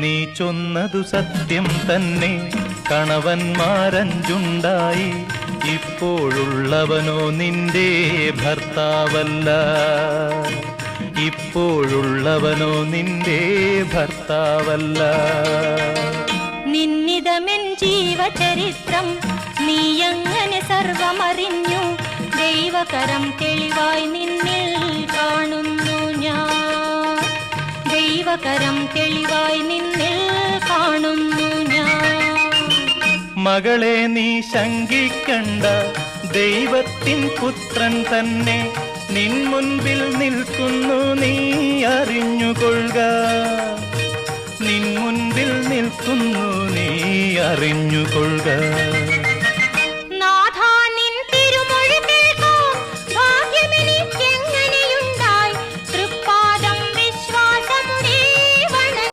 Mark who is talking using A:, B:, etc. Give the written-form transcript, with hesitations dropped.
A: നീ ചൊന്നതു സത്യം തന്നെ, കണവന്മാരഞ്ചുണ്ടായി, ഇപ്പോഴുള്ളവനോ നിന്റെ ഭർത്താവല്ല, ഇപ്പോഴുള്ളവനോ നിന്റെ ഭർത്താവല്ല.
B: നിന്നിതമെൻ ജീവചരിത്രം നീയങ്ങനെ സർവമറിഞ്ഞു, ദൈവകരം തെളിവായി നിന്നിൽ കാണുന്നു ഞാൻ, ദൈവകരം തെളിവായി നിന്നിൽ കാണുന്നു ഞാൻ.
A: മകളെ നീ ശങ്കിക്കണ്ട, ദൈവത്തിൻ പുത്രൻ തന്നെ നിൻ മുൻപിൽ നിൽക്കുന്നു, നീ അറിഞ്ഞുകൊള്ളുക, നിൻ മുൻപിൽ നിൽക്കുന്നു, നീ അറിഞ്ഞുകൊള്ളുക.